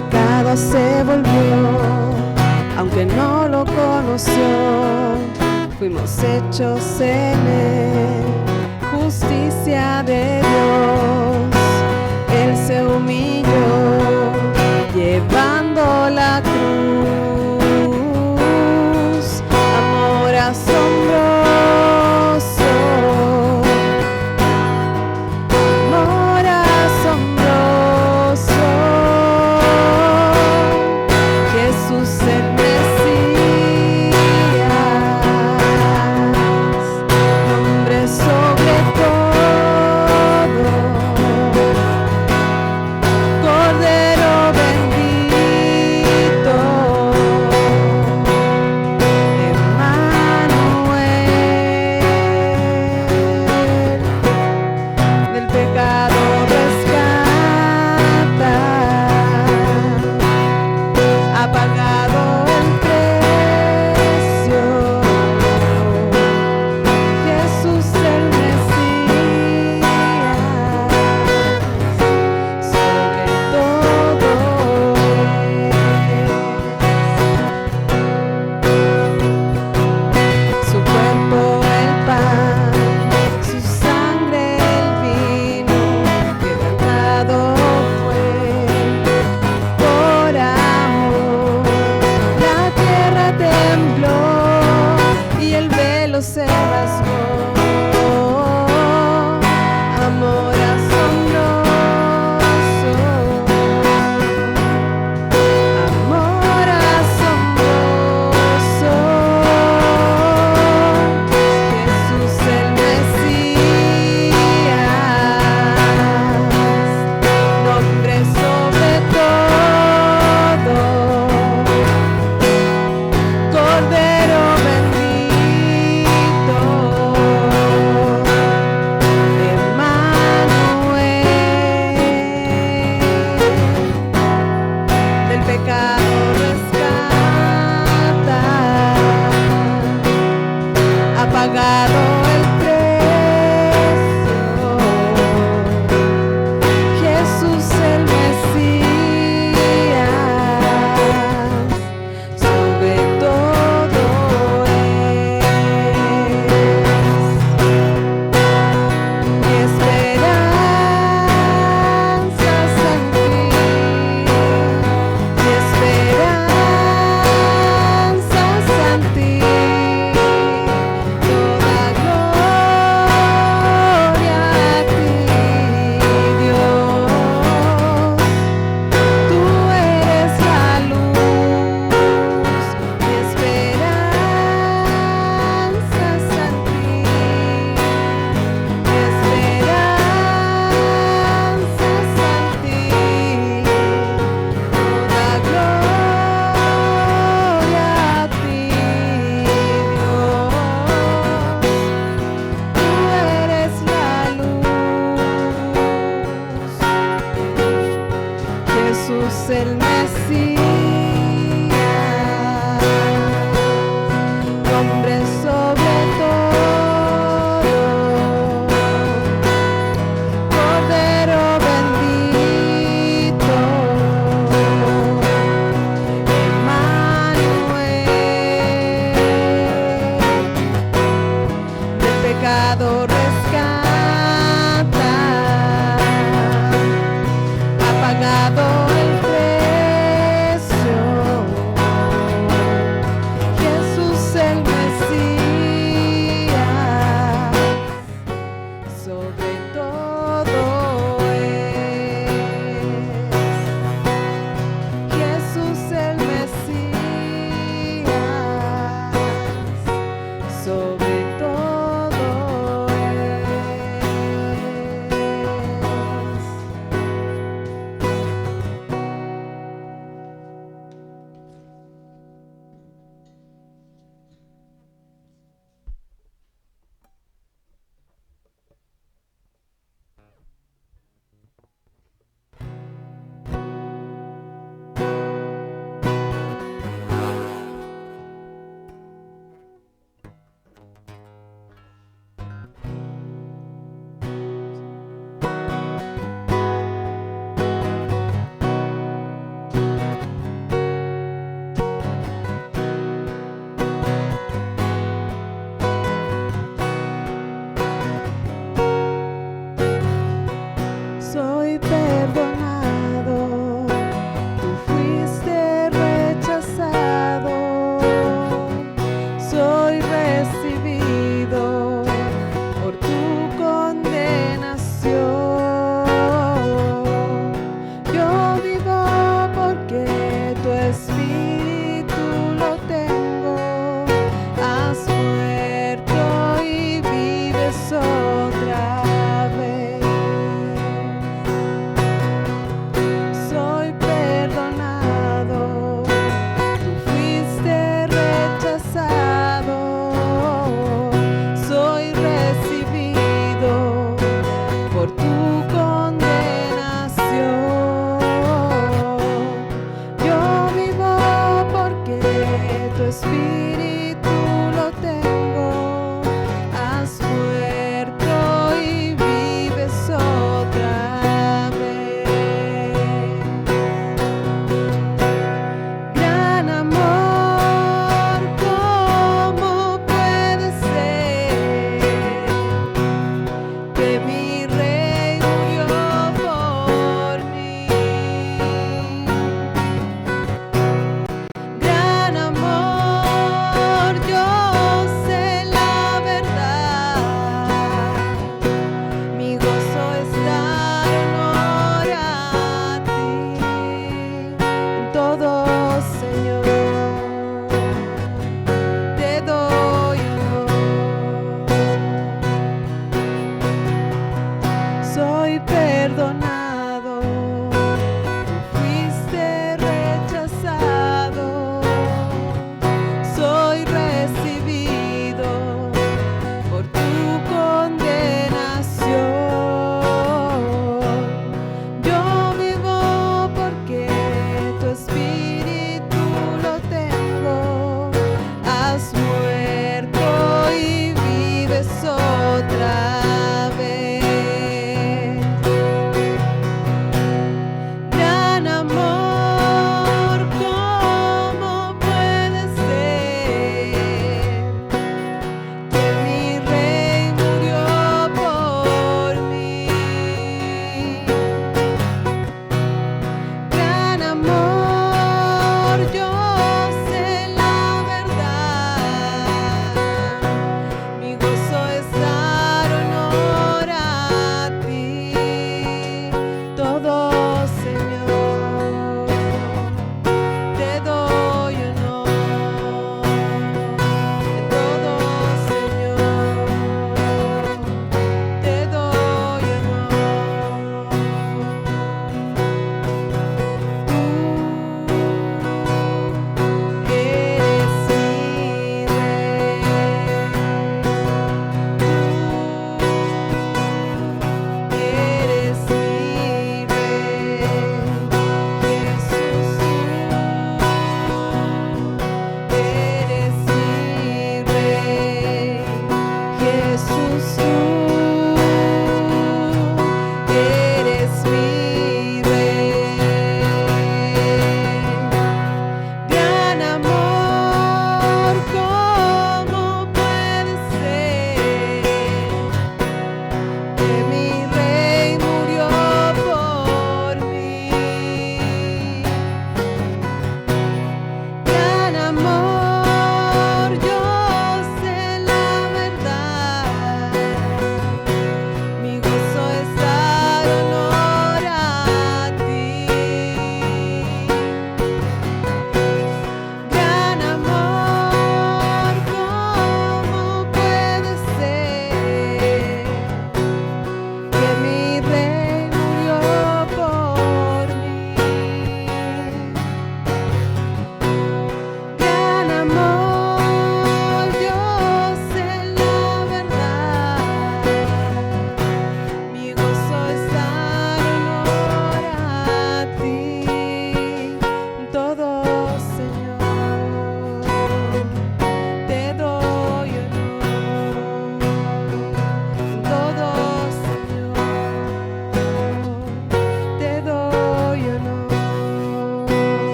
pecado se volvió, aunque no lo conoció, fuimos hechos en él, justicia de Dios. Él se humilló, llevando la cruz, amor asombroso, amor asombroso, Jesús el Mesías, nombre sobre todo, Cordero bendito, Emmanuel, del pecado rescata, ha pagado el precio, Jesús el Mesías, sobre todo su cuerpo el pan, su sangre el vino, quebrantado fue por amor. La tierra tembló y el velo se rasgó. Amor asombroso, amor asombroso, Jesús el Mesías, nombre sobre todo, Cordero bendito, Emmanuel, del pecado rescata, ha pagado el precio, Jesús el Mesías, sobre todo mi esperanza en ti, mi esperanza en ti, toda gloria a ti, Dios, tú eres la luz, mi esperanza en ti, mi esperanza en ti, toda gloria a ti, Dios, tú eres la luz, Jesús el Mesías, nombre sobre todo, Cordero bendito, Emmanuel, del pecado rescata, ha pagado el precio,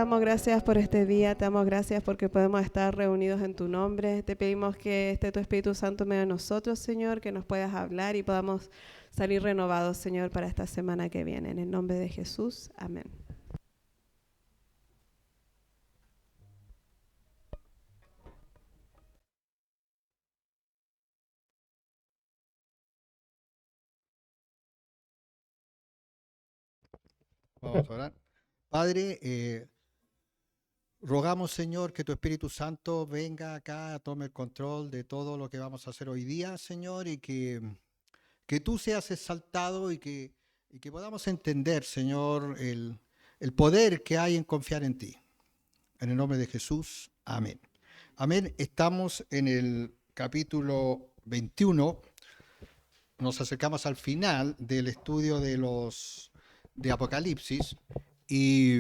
damos gracias por este día, te damos gracias porque podemos estar reunidos en tu nombre. Te pedimos que esté tu Espíritu Santo en medio de nosotros, Señor, que nos puedas hablar y podamos salir renovados, Señor, para esta semana que viene. En el nombre de Jesús, amén. Vamos a orar. Padre, rogamos, Señor, que tu Espíritu Santo venga acá, tome el control de todo lo que vamos a hacer hoy día, Señor, y que tú seas exaltado y que podamos entender, Señor, el poder que hay en confiar en ti. En el nombre de Jesús, amén. Amén. Estamos en el capítulo 21. Nos acercamos al final del estudio de Apocalipsis y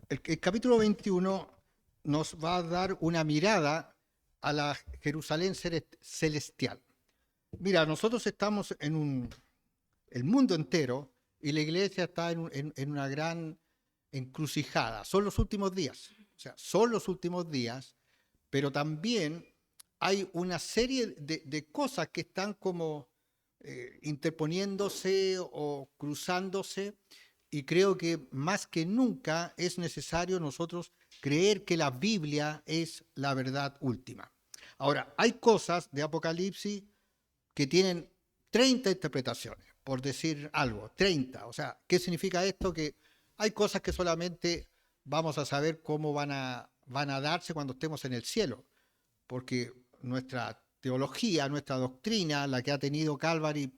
el capítulo 21 nos va a dar una mirada a la Jerusalén celestial. Mira, nosotros estamos el mundo entero y la iglesia está en una gran encrucijada. Son los últimos días, o sea, son los últimos días, pero también hay una serie de cosas que están como interponiéndose o cruzándose, y creo que más que nunca es necesario nosotros creer que la Biblia es la verdad última. Ahora, hay cosas de Apocalipsis que tienen 30 interpretaciones, por decir algo, 30. O sea, ¿qué significa esto? Que hay cosas que solamente vamos a saber cómo van a darse cuando estemos en el cielo, porque nuestra teología, nuestra doctrina, la que ha tenido Calvary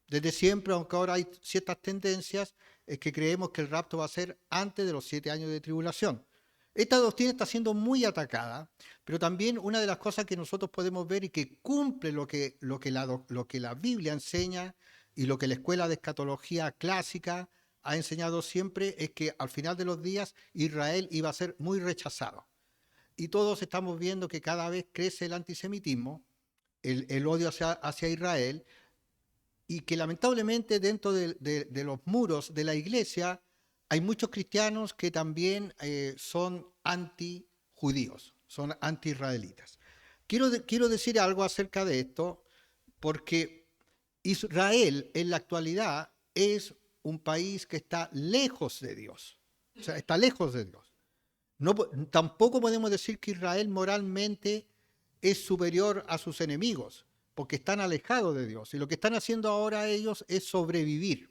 desde siempre, aunque ahora hay ciertas tendencias, es que creemos que el rapto va a ser antes de los 7 años de tribulación. Esta doctrina está siendo muy atacada, pero también una de las cosas que nosotros podemos ver y que cumple lo que la Biblia enseña y lo que la escuela de escatología clásica ha enseñado siempre es que al final de los días Israel iba a ser muy rechazado. Y todos estamos viendo que cada vez crece el antisemitismo, el odio hacia Israel, y que lamentablemente dentro de los muros de la iglesia hay muchos cristianos que también son antijudíos, son anti-israelitas. Quiero decir algo acerca de esto, porque Israel en la actualidad es un país que está lejos de Dios, o sea, está lejos de Dios. No, tampoco podemos decir que Israel moralmente es superior a sus enemigos, porque están alejados de Dios. Y lo que están haciendo ahora ellos es sobrevivir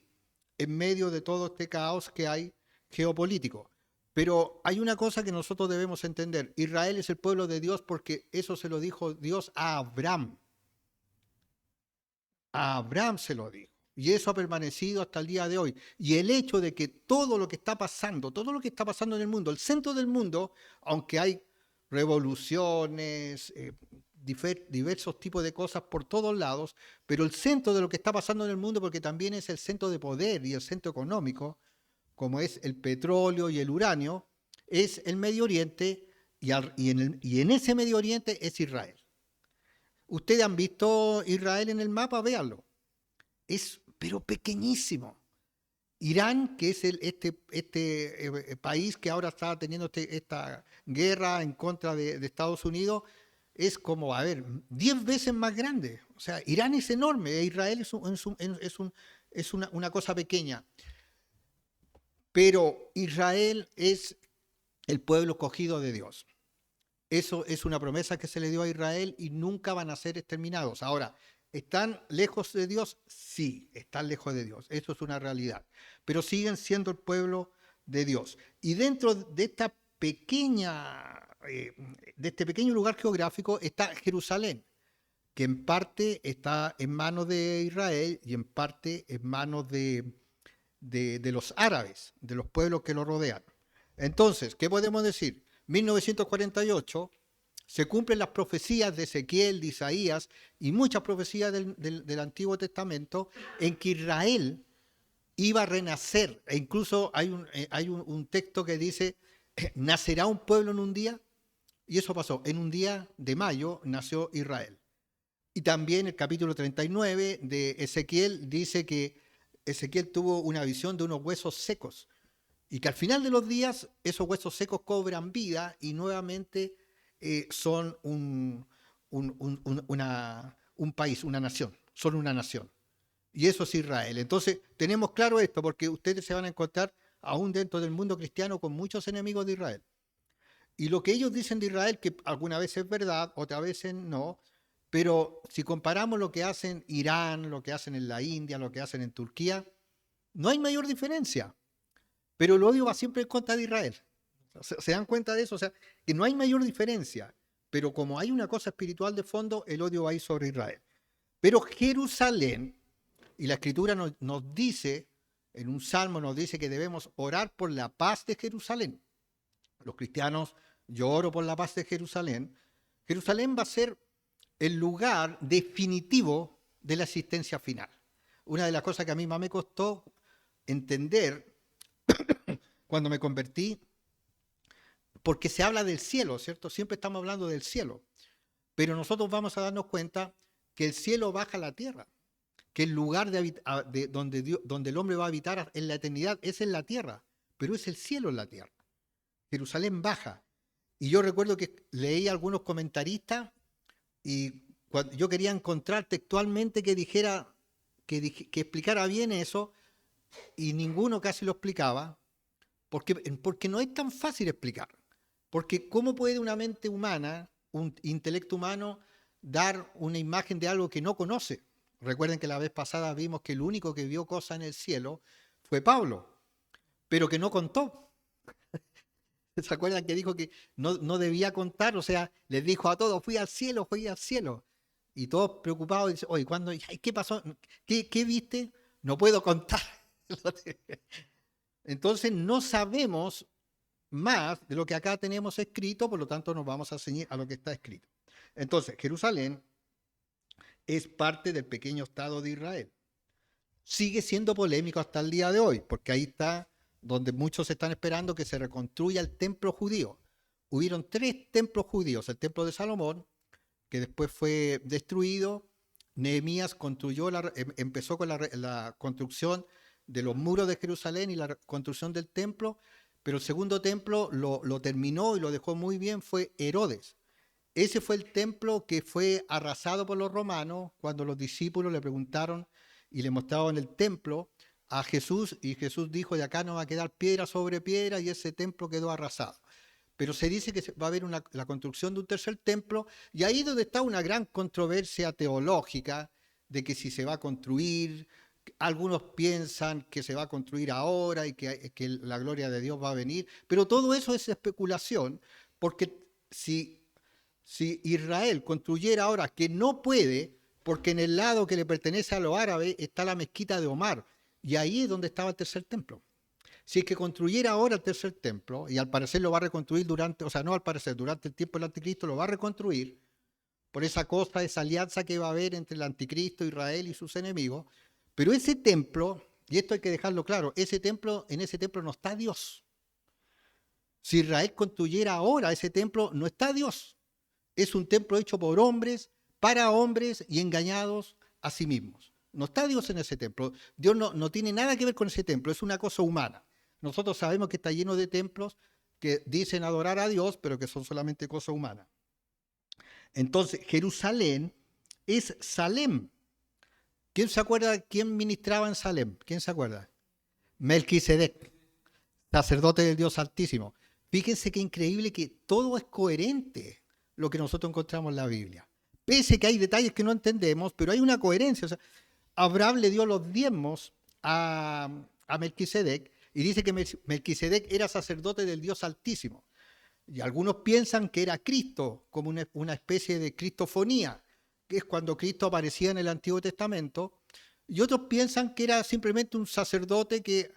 en medio de todo este caos que hay geopolítico. Pero hay una cosa que nosotros debemos entender. Israel es el pueblo de Dios porque eso se lo dijo Dios a Abraham. A Abraham se lo dijo. Y eso ha permanecido hasta el día de hoy. Y el hecho de que todo lo que está pasando en el mundo, el centro del mundo, aunque hay revoluciones, diversos tipos de cosas por todos lados, pero el centro de lo que está pasando en el mundo, porque también es el centro de poder y el centro económico, como es el petróleo y el uranio, es el Medio Oriente, y en ese Medio Oriente es Israel. Ustedes han visto Israel en el mapa, véanlo. Es pero pequeñísimo. Irán, que es país que ahora está teniendo esta guerra en contra de Estados Unidos, es como, 10 veces más grande. O sea, Irán es enorme, Israel es una cosa pequeña. Pero Israel es el pueblo escogido de Dios. Eso es una promesa que se le dio a Israel y nunca van a ser exterminados. Ahora, ¿están lejos de Dios? Sí, están lejos de Dios. Eso es una realidad. Pero siguen siendo el pueblo de Dios. Y dentro de esta de este pequeño lugar geográfico está Jerusalén, que en parte está en manos de Israel y en parte en manos de los árabes, de los pueblos que lo rodean. Entonces, ¿qué podemos decir? 1948 se cumplen las profecías de Ezequiel, de Isaías y muchas profecías del Antiguo Testamento en que Israel iba a renacer. E incluso hay un texto que dice, ¿nacerá un pueblo en un día? Y eso pasó. En un día de mayo nació Israel. Y también el capítulo 39 de Ezequiel dice que Ezequiel tuvo una visión de unos huesos secos. y que al final de los días esos huesos secos cobran vida y nuevamente son un país, una nación, son una nación. Y eso es Israel. Entonces, tenemos claro esto, porque ustedes se van a encontrar aún dentro del mundo cristiano con muchos enemigos de Israel. Y lo que ellos dicen de Israel, que alguna vez es verdad, otras veces no, pero si comparamos lo que hacen Irán, lo que hacen en la India, lo que hacen en Turquía, no hay mayor diferencia. Pero el odio va siempre en contra de Israel. ¿Se dan cuenta de eso? O sea, que no hay mayor diferencia. Pero como hay una cosa espiritual de fondo, el odio va a ir sobre Israel. Pero Jerusalén, y la Escritura nos dice, en un salmo nos dice que debemos orar por la paz de Jerusalén. Los cristianos, yo oro por la paz de Jerusalén. Jerusalén va a ser el lugar definitivo de la existencia final. Una de las cosas que a mí más me costó entender cuando me convertí, porque se habla del cielo, ¿cierto? Siempre estamos hablando del cielo, pero nosotros vamos a darnos cuenta que el cielo baja a la tierra, que el lugar donde el hombre va a habitar en la eternidad es en la tierra, pero es el cielo en la tierra. Jerusalén baja. Y yo recuerdo que leí a algunos comentaristas y cuando yo quería encontrar textualmente que dijera, que explicara bien eso, y ninguno casi lo explicaba, porque no es tan fácil explicar. Porque ¿cómo puede una mente humana, un intelecto humano, dar una imagen de algo que no conoce? Recuerden que la vez pasada vimos que el único que vio cosas en el cielo fue Pablo, pero que no contó. ¿Se acuerdan que dijo que no debía contar? O sea, les dijo a todos, fui al cielo, fui al cielo. Y todos preocupados, dicen, oye, ¿qué pasó? ¿Qué viste? No puedo contar. Entonces no sabemos más de lo que acá tenemos escrito, por lo tanto nos vamos a ceñir a lo que está escrito. Entonces, Jerusalén es parte del pequeño Estado de Israel. Sigue siendo polémico hasta el día de hoy, porque ahí está donde muchos están esperando que se reconstruya el templo judío. Hubieron 3 templos judíos, el templo de Salomón, que después fue destruido. Nehemías empezó con la construcción de los muros de Jerusalén y la construcción del templo, pero el segundo templo lo terminó y lo dejó muy bien, fue Herodes. Ese fue el templo que fue arrasado por los romanos cuando los discípulos le preguntaron y le mostraban el templo a Jesús, y Jesús dijo, de acá no va a quedar piedra sobre piedra, y ese templo quedó arrasado. Pero se dice que va a haber la construcción de un tercer templo, y ahí es donde está una gran controversia teológica de que si se va a construir. Algunos piensan que se va a construir ahora y que la gloria de Dios va a venir, pero todo eso es especulación, porque si Israel construyera ahora, que no puede, porque en el lado que le pertenece a los árabes está la mezquita de Omar, y ahí es donde estaba el tercer templo. Si es que construyera ahora el tercer templo, y al parecer lo va a reconstruir durante el tiempo del anticristo lo va a reconstruir, por esa cosa, esa alianza que va a haber entre el anticristo, Israel y sus enemigos, pero ese templo, y esto hay que dejarlo claro, en ese templo no está Dios. Si Israel construyera ahora ese templo, no está Dios. Es un templo hecho por hombres, para hombres y engañados a sí mismos. No está Dios en ese templo. Dios no tiene nada que ver con ese templo, es una cosa humana. Nosotros sabemos que está lleno de templos que dicen adorar a Dios, pero que son solamente cosa humana. Entonces, Jerusalén es Salem. ¿Quién se acuerda quién ministraba en Salem? ¿Quién se acuerda? Melquisedec, sacerdote del Dios Altísimo. Fíjense qué increíble que todo es coherente lo que nosotros encontramos en la Biblia. Pese que hay detalles que no entendemos, pero hay una coherencia. O sea, Abraham le dio los diezmos a Melquisedec y dice que Melquisedec era sacerdote del Dios Altísimo. Y algunos piensan que era Cristo, como una especie de cristofonía, que es cuando Cristo aparecía en el Antiguo Testamento, y otros piensan que era simplemente un sacerdote que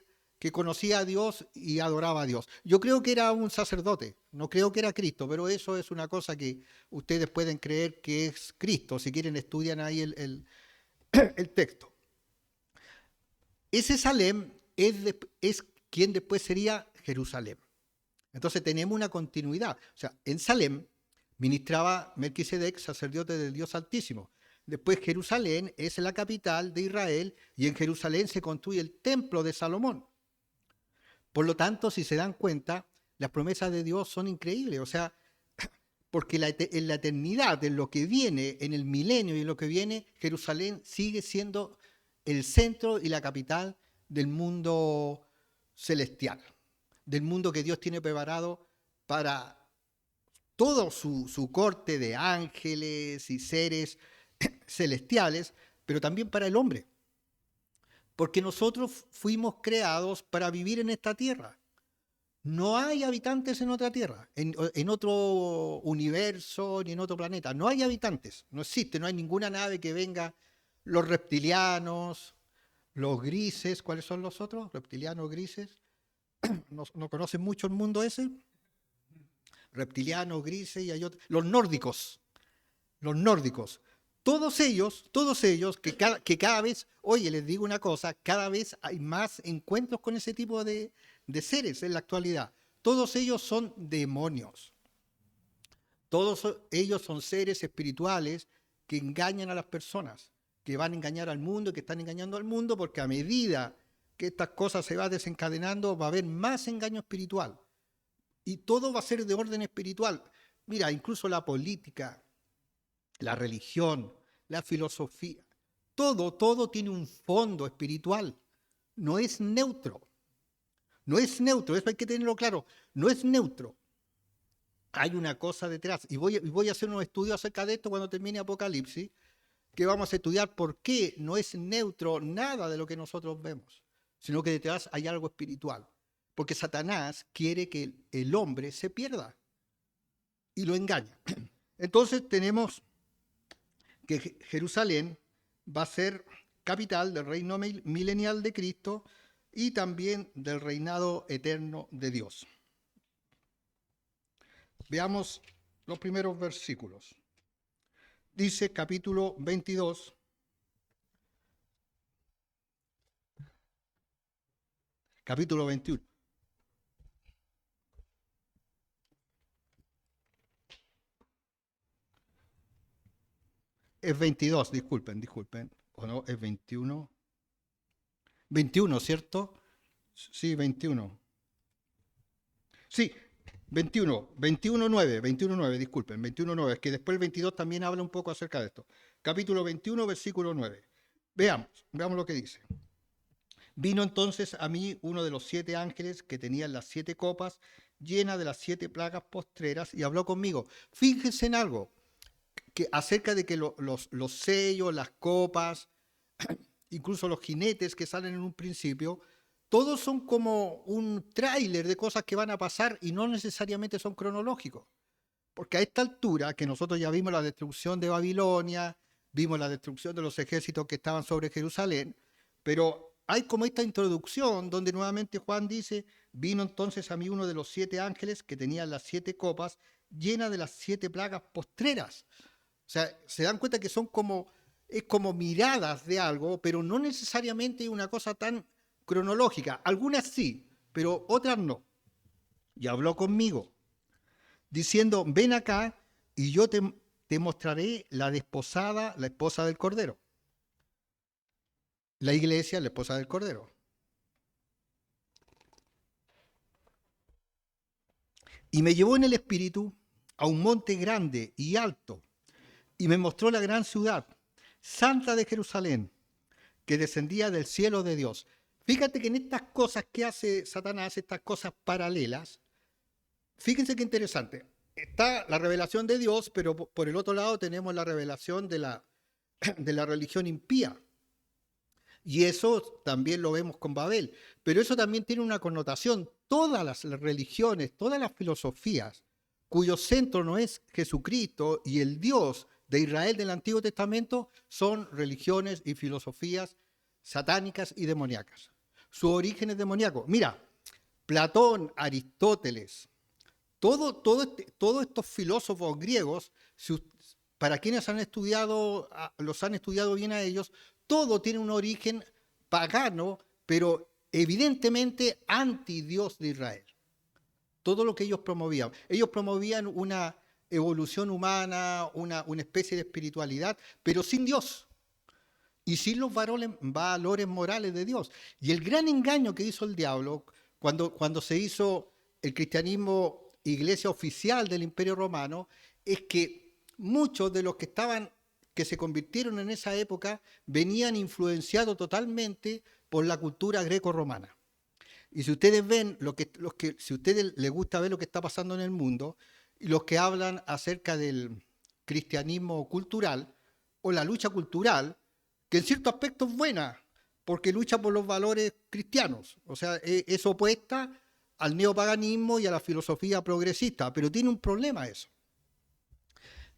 conocía a Dios y adoraba a Dios. Yo creo que era un sacerdote, no creo que era Cristo, pero eso es una cosa que ustedes pueden creer que es Cristo, si quieren estudian ahí el texto. Ese Salem es quien después sería Jerusalén. Entonces tenemos una continuidad. O sea, en Salem ministraba Melquisedec, sacerdote del Dios Altísimo. Después Jerusalén es la capital de Israel y en Jerusalén se construye el templo de Salomón. Por lo tanto, si se dan cuenta, las promesas de Dios son increíbles. O sea, porque en la eternidad, en lo que viene, en el milenio y en lo que viene, Jerusalén sigue siendo el centro y la capital del mundo celestial, del mundo que Dios tiene preparado para todo su corte de ángeles y seres celestiales, pero también para el hombre. Porque nosotros fuimos creados para vivir en esta tierra. No hay habitantes en otra tierra, en otro universo, ni en otro planeta. No hay habitantes, no existe, no hay ninguna nave que venga. Los reptilianos, los grises, ¿cuáles son los otros? Reptilianos, grises. ¿No conocen mucho el mundo ese? Reptilianos, grises y hay otros. Los nórdicos. Todos ellos, que cada vez, oye, les digo una cosa, cada vez hay más encuentros con ese tipo de seres en la actualidad. Todos ellos son demonios. Todos ellos son seres espirituales que engañan a las personas, que van a engañar al mundo y que están engañando al mundo, porque a medida que estas cosas se van desencadenando va a haber más engaño espiritual. Y todo va a ser de orden espiritual. Mira, incluso la política, la religión, la filosofía, todo tiene un fondo espiritual. No es neutro. No es neutro, eso hay que tenerlo claro. No es neutro. Hay una cosa detrás. Y voy a hacer unos estudios acerca de esto cuando termine Apocalipsis, que vamos a estudiar por qué no es neutro nada de lo que nosotros vemos, sino que detrás hay algo espiritual. Porque Satanás quiere que el hombre se pierda y lo engaña. Entonces tenemos que Jerusalén va a ser capital del reino milenial de Cristo y también del reinado eterno de Dios. Veamos los primeros versículos. Dice capítulo 22, capítulo 21. Es 22, disculpen. O no, es 21. 21, ¿cierto? Sí, 21. Sí, 21.9, disculpen, 21.9, es que después el 22 también habla un poco acerca de esto. Capítulo 21, versículo 9. Veamos lo que dice. Vino entonces a mí uno de los 7 ángeles que tenían las 7 copas llenas de las 7 plagas postreras y habló conmigo. Fíjense en algo, que acerca de que los sellos, las copas, incluso los jinetes que salen en un principio, todos son como un tráiler de cosas que van a pasar y no necesariamente son cronológicos. Porque a esta altura, que nosotros ya vimos la destrucción de Babilonia, vimos la destrucción de los ejércitos que estaban sobre Jerusalén, pero hay como esta introducción donde nuevamente Juan dice, vino entonces a mí uno de los 7 ángeles que tenía las 7 copas llenas de las 7 plagas postreras. O sea, se dan cuenta que son es como miradas de algo, pero no necesariamente una cosa tan cronológica. Algunas sí, pero otras no. Y habló conmigo, diciendo, ven acá y yo te mostraré la desposada, la esposa del Cordero. La iglesia, la esposa del Cordero. Y me llevó en el espíritu a un monte grande y alto, y me mostró la gran ciudad, santa de Jerusalén, que descendía del cielo de Dios. Fíjate que en estas cosas que hace Satanás, estas cosas paralelas, fíjense qué interesante. Está la revelación de Dios, pero por el otro lado tenemos la revelación de la religión impía. Y eso también lo vemos con Babel. Pero eso también tiene una connotación. Todas las religiones, todas las filosofías, cuyo centro no es Jesucristo y el Dios de Israel del Antiguo Testamento, son religiones y filosofías satánicas y demoníacas. Su origen es demoníaco. Mira, Platón, Aristóteles, todos estos filósofos griegos, para quienes los han estudiado bien a ellos, todo tiene un origen pagano, pero evidentemente anti-Dios de Israel. Todo lo que ellos promovían. Ellos promovían una evolución humana, una especie de espiritualidad, pero sin Dios y sin los valores morales de Dios. Y el gran engaño que hizo el diablo cuando se hizo el cristianismo iglesia oficial del Imperio Romano, es que muchos de los que se convirtieron en esa época venían influenciados totalmente por la cultura greco-romana. Y si ustedes ven, si a ustedes les gusta ver lo que está pasando en el mundo, y los que hablan acerca del cristianismo cultural o la lucha cultural, que en cierto aspecto es buena, porque lucha por los valores cristianos, o sea, es opuesta al neopaganismo y a la filosofía progresista, pero tiene un problema eso,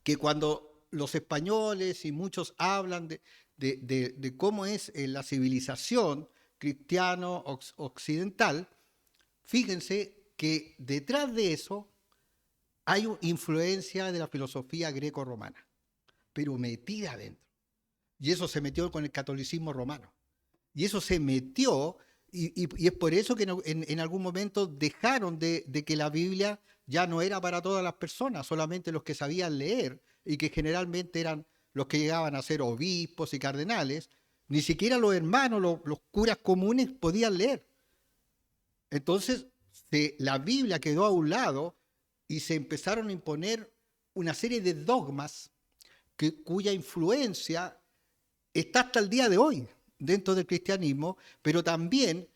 que cuando los españoles y muchos hablan de cómo es la civilización cristiano-occidental, fíjense que detrás de eso hay una influencia de la filosofía greco-romana, pero metida adentro. Y eso se metió con el catolicismo romano. Y eso se metió, y es por eso que en algún momento dejaron de que la Biblia ya no era para todas las personas, solamente los que sabían leer, y que generalmente eran los que llegaban a ser obispos y cardenales. Ni siquiera los hermanos, los curas comunes podían leer. Entonces, la Biblia quedó a un lado y se empezaron a imponer una serie de dogmas cuya influencia está hasta el día de hoy dentro del cristianismo, pero también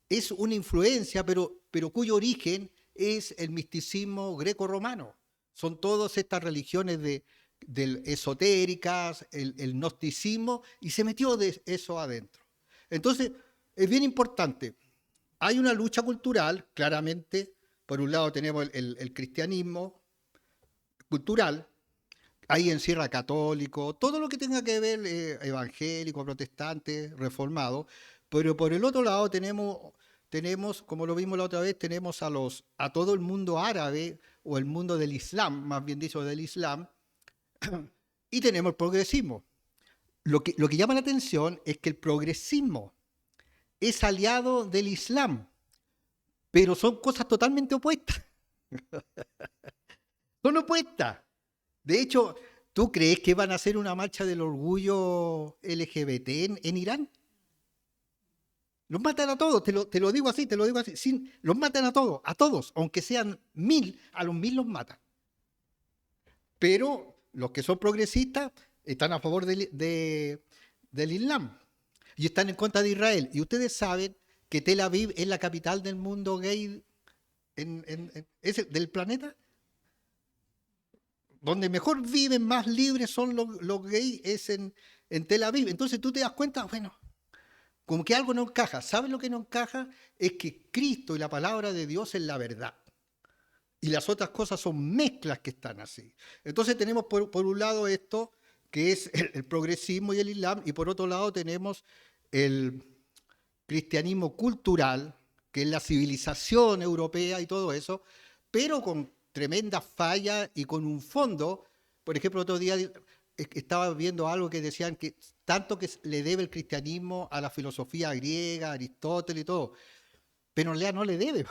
es una influencia, pero cuyo origen es el misticismo greco-romano. Son todas estas religiones esotéricas, el gnosticismo, y se metió de eso adentro. Entonces, es bien importante. Hay una lucha cultural, claramente. Por un lado tenemos el cristianismo cultural, ahí encierra católico, todo lo que tenga que ver evangélico, protestante, reformado, pero por el otro lado tenemos, como lo vimos la otra vez, tenemos a todo el mundo árabe, o el mundo del Islam, más bien dicho del Islam, y tenemos el progresismo. Lo que llama la atención es que el progresismo es aliado del Islam, pero son cosas totalmente opuestas. Son opuestas. De hecho, ¿tú crees que van a hacer una marcha del orgullo LGBT en Irán? Los matan a todos, te lo digo así, los matan a todos, aunque sean 1000, a los 1000 los matan. Pero los que son progresistas están a favor del Islam y están en contra de Israel. Y ustedes saben que Tel Aviv es la capital del mundo gay del planeta. Donde mejor viven, más libres son los gays, es en Tel Aviv. Entonces tú te das cuenta, bueno, como que algo no encaja. ¿Sabes lo que no encaja? Es que Cristo y la palabra de Dios es la verdad. Y las otras cosas son mezclas que están así. Entonces tenemos por un lado esto, que es el progresismo y el Islam, y por otro lado tenemos el cristianismo cultural, que es la civilización europea y todo eso, pero con tremendas fallas y con un fondo. Por ejemplo, otro día estaba viendo algo que decían que tanto que le debe el cristianismo a la filosofía griega, Aristóteles y todo, pero en realidad no le debe.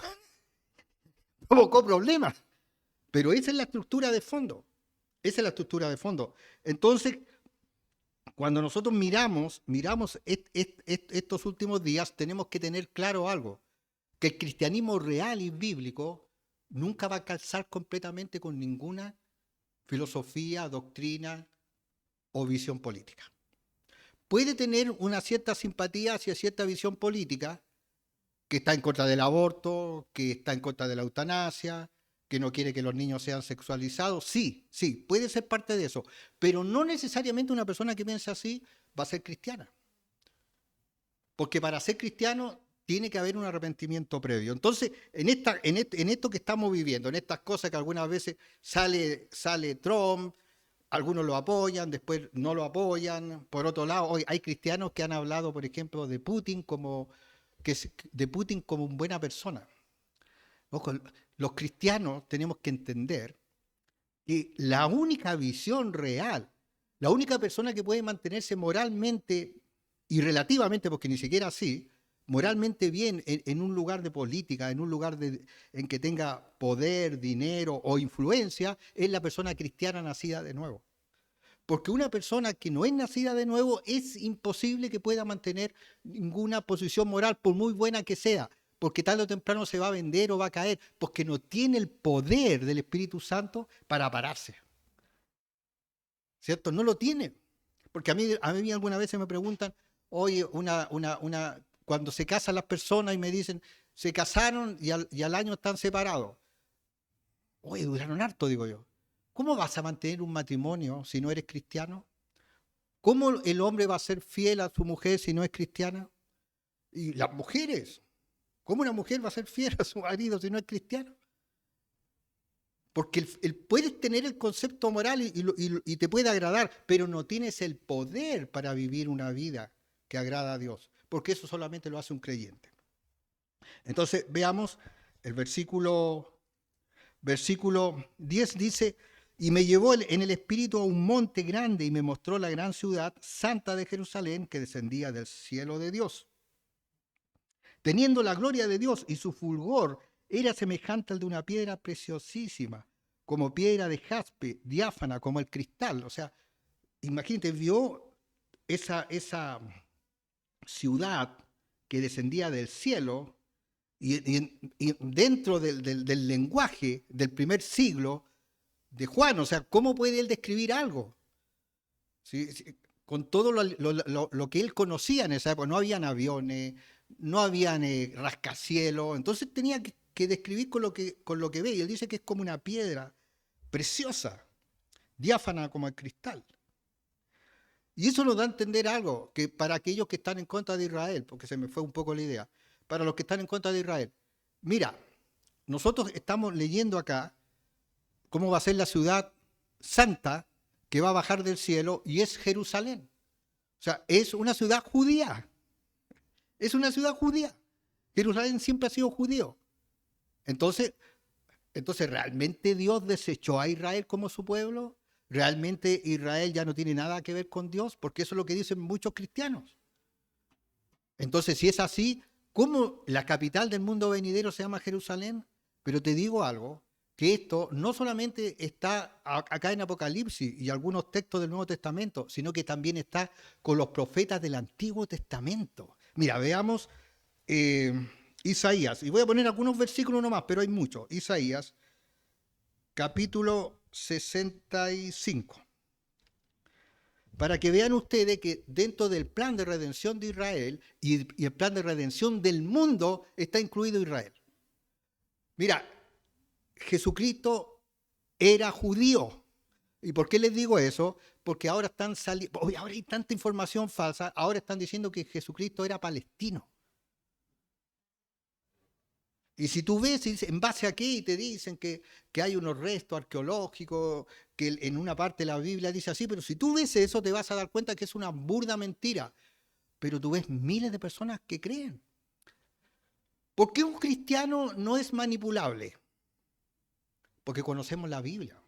Provocó problemas. Pero esa es la estructura de fondo. Esa es la estructura de fondo. Entonces, cuando nosotros miramos estos últimos días, tenemos que tener claro algo, que el cristianismo real y bíblico nunca va a calzar completamente con ninguna filosofía, doctrina o visión política. Puede tener una cierta simpatía hacia cierta visión política, que está en contra del aborto, que está en contra de la eutanasia, que no quiere que los niños sean sexualizados. Sí, puede ser parte de eso, pero no necesariamente una persona que piense así va a ser cristiana. Porque para ser cristiano tiene que haber un arrepentimiento previo. Entonces, en esto que estamos viviendo, en estas cosas que algunas veces sale Trump, algunos lo apoyan, después no lo apoyan. Por otro lado, hoy hay cristianos que han hablado, por ejemplo, de Putin como una buena persona. Ojo, los cristianos tenemos que entender que la única visión real, la única persona que puede mantenerse moralmente y relativamente, porque ni siquiera así, moralmente bien en un lugar de política, en un lugar en que tenga poder, dinero o influencia, es la persona cristiana nacida de nuevo. Porque una persona que no es nacida de nuevo es imposible que pueda mantener ninguna posición moral, por muy buena que sea. porque tarde o temprano se va a vender o va a caer, porque no tiene el poder del Espíritu Santo para pararse. ¿Cierto? No lo tiene. Porque a mí algunas veces me preguntan, oye, cuando se casan las personas y me dicen, se casaron y al año están separados. Oye, duraron harto, digo yo. ¿Cómo vas a mantener un matrimonio si no eres cristiano? ¿Cómo el hombre va a ser fiel a su mujer si no es cristiana? Y las mujeres, ¿cómo una mujer va a ser fiel a su marido si no es cristiano? Porque puedes tener el concepto moral y te puede agradar, pero no tienes el poder para vivir una vida que agrada a Dios, porque eso solamente lo hace un creyente. Entonces, veamos el versículo 10 dice, y me llevó en el espíritu a un monte grande y me mostró la gran ciudad santa de Jerusalén que descendía del cielo de Dios, teniendo la gloria de Dios, y su fulgor era semejante al de una piedra preciosísima, como piedra de jaspe, diáfana, como el cristal. O sea, imagínate, vio esa ciudad que descendía del cielo, y dentro del lenguaje del primer siglo de Juan, o sea, ¿cómo puede él describir algo? ¿Sí? Con todo lo que él conocía en esa época, no habían aviones, no habían rascacielos, entonces tenía que describir con lo que ve, y él dice que es como una piedra preciosa, diáfana como el cristal. Y eso nos da a entender algo, que para aquellos que están en contra de Israel, porque se me fue un poco la idea, para los que están en contra de Israel, mira, nosotros estamos leyendo acá cómo va a ser la ciudad santa que va a bajar del cielo, y es Jerusalén. O sea, es una ciudad judía. Es una ciudad judía. Jerusalén siempre ha sido judío. Entonces, ¿realmente Dios desechó a Israel como su pueblo? ¿Realmente Israel ya no tiene nada que ver con Dios? Porque eso es lo que dicen muchos cristianos. Entonces, si es así, ¿cómo la capital del mundo venidero se llama Jerusalén? Pero te digo algo, que esto no solamente está acá en Apocalipsis y algunos textos del Nuevo Testamento, sino que también está con los profetas del Antiguo Testamento. Mira, veamos Isaías, y voy a poner algunos versículos nomás, pero hay muchos. Isaías, capítulo 65. Para que vean ustedes que dentro del plan de redención de Israel y el plan de redención del mundo está incluido Israel. Mira, Jesucristo era judío. ¿Y por qué les digo eso? Porque ahora están saliendo, ahora hay tanta información falsa, ahora están diciendo que Jesucristo era palestino. Y si tú ves, en base a qué, te dicen que hay unos restos arqueológicos, que en una parte de la Biblia dice así, pero si tú ves eso te vas a dar cuenta que es una burda mentira. Pero tú ves miles de personas que creen. ¿Por qué un cristiano no es manipulable? Porque conocemos la Biblia.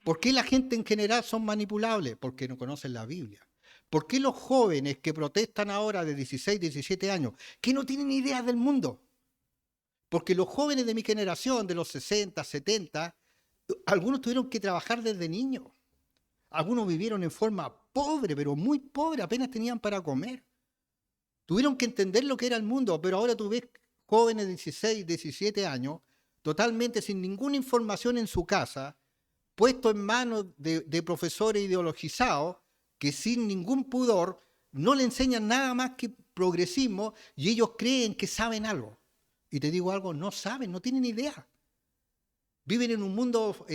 ¿Por qué la gente en general son manipulables? Porque no conocen la Biblia. ¿Por qué los jóvenes que protestan ahora de 16, 17 años, que no tienen idea del mundo? Porque los jóvenes de mi generación, de los 60, 70, algunos tuvieron que trabajar desde niños. Algunos vivieron en forma pobre, pero muy pobre, apenas tenían para comer. Tuvieron que entender lo que era el mundo, pero ahora tú ves jóvenes de 16, 17 años, totalmente sin ninguna información en su casa, puesto en manos de profesores ideologizados que sin ningún pudor no le enseñan nada más que progresismo, y ellos creen que saben algo. Y te digo algo, no saben, no tienen idea. Viven en un mundo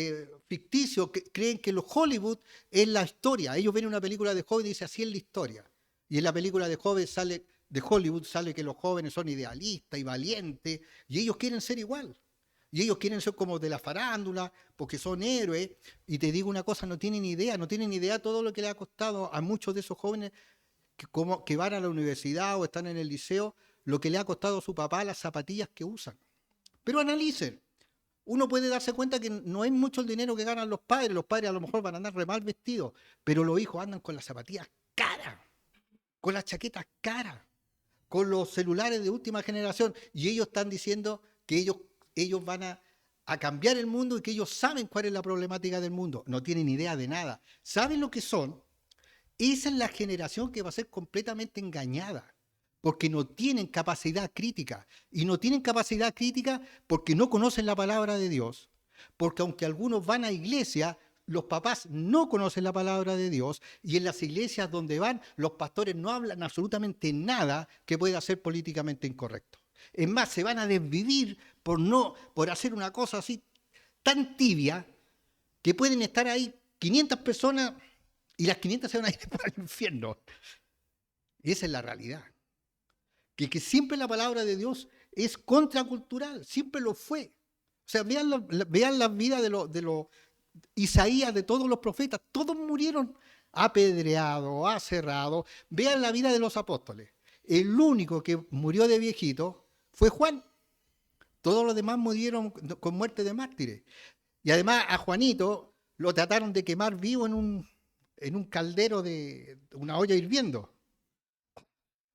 ficticio, que creen que Hollywood es la historia. Ellos ven una película de Hollywood y dicen, así es la historia. Y en la película de Hollywood sale que los jóvenes son idealistas y valientes, y ellos quieren ser igual. Y ellos quieren ser como de la farándula, porque son héroes. Y te digo una cosa, no tienen idea todo lo que le ha costado a muchos de esos jóvenes que van a la universidad o están en el liceo, lo que le ha costado a su papá las zapatillas que usan. Pero analicen. Uno puede darse cuenta que no es mucho el dinero que ganan los padres a lo mejor van a andar re mal vestidos, pero los hijos andan con las zapatillas caras, con las chaquetas caras, con los celulares de última generación, y ellos están diciendo que ellos van a cambiar el mundo y que ellos saben cuál es la problemática del mundo. No tienen idea de nada. ¿Saben lo que son? Esa es la generación que va a ser completamente engañada. porque no tienen capacidad crítica. Y no tienen capacidad crítica porque no conocen la palabra de Dios. Porque aunque algunos van a iglesia, los papás no conocen la palabra de Dios. Y en las iglesias donde van, los pastores no hablan absolutamente nada que pueda ser políticamente incorrecto. Es más, se van a desvivir por hacer una cosa así tan tibia que pueden estar ahí 500 personas y las 500 se van a ir para el infierno. Y esa es la realidad. Que siempre la palabra de Dios es contracultural, siempre lo fue. O sea, vean la vida de los Isaías, de todos los profetas, todos murieron apedreados, aserrados. Vean la vida de los apóstoles. El único que murió de viejito fue Juan. Todos los demás murieron con muerte de mártires. Y además a Juanito lo trataron de quemar vivo en un caldero de una olla hirviendo.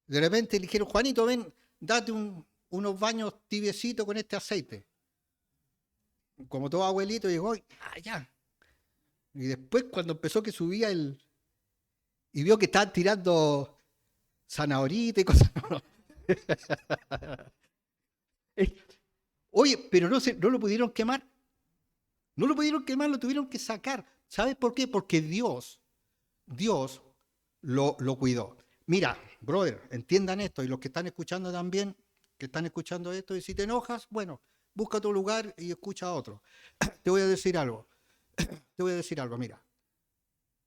De repente le dijeron, Juanito, ven, date unos baños tibiecitos con este aceite. Como todo abuelito llegó, ya. Y después cuando empezó que subía y vio que estaban tirando zanahorita y cosas. Oye, pero no lo pudieron quemar. No lo pudieron quemar, lo tuvieron que sacar. ¿Sabes por qué? Porque Dios lo cuidó. Mira, brother, entiendan esto, y los que están escuchando también, que están escuchando esto, y si te enojas, bueno, busca otro lugar y escucha a otro. Te voy a decir algo, mira.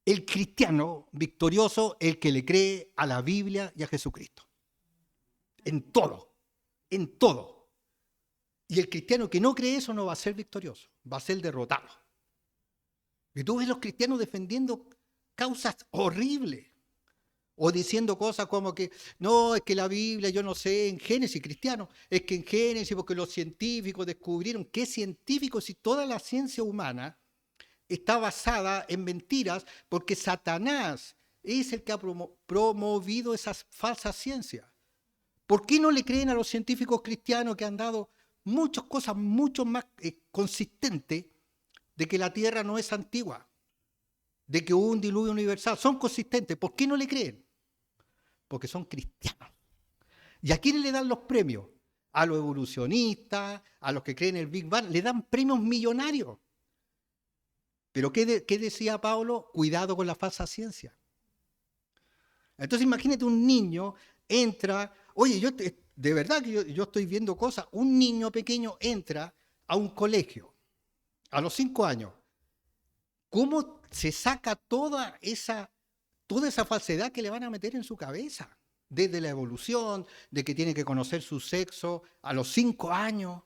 El cristiano victorioso, el que le cree a la Biblia y a Jesucristo. En todo. Y el cristiano que no cree eso no va a ser victorioso, va a ser derrotado. Y tú ves los cristianos defendiendo causas horribles. O diciendo cosas como que, no, es que la Biblia, yo no sé, en Génesis, cristiano, es que en Génesis, porque los científicos descubrieron, ¿qué científicos si toda la ciencia humana está basada en mentiras? Porque Satanás es el que ha promovido esas falsas ciencias. ¿Por qué no le creen a los científicos cristianos que han dado muchas cosas mucho más consistentes de que la Tierra no es antigua, de que hubo un diluvio universal? Son consistentes. ¿Por qué no le creen? Porque son cristianos. ¿Y a quiénes le dan los premios? A los evolucionistas, a los que creen en el Big Bang, le dan premios millonarios. Pero ¿qué decía Pablo? Cuidado con la falsa ciencia. Entonces imagínate un niño entra, oye, de verdad que yo estoy viendo cosas, un niño pequeño entra a un colegio a los 5 años. ¿Cómo se saca toda esa falsedad que le van a meter en su cabeza? Desde la evolución, de que tiene que conocer su sexo a los 5 años,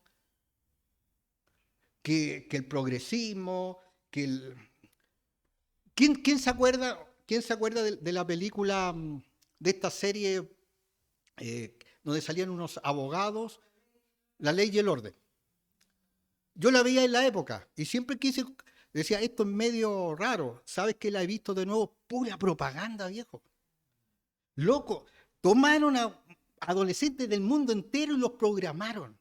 que el progresismo, ¿Quién se acuerda de la película, de esta serie donde salían unos abogados, La Ley y el Orden? Yo la veía en la época y siempre decía, esto es medio raro. ¿Sabes que la he visto de nuevo? Pura propaganda, viejo. Loco, tomaron a adolescentes del mundo entero y los programaron.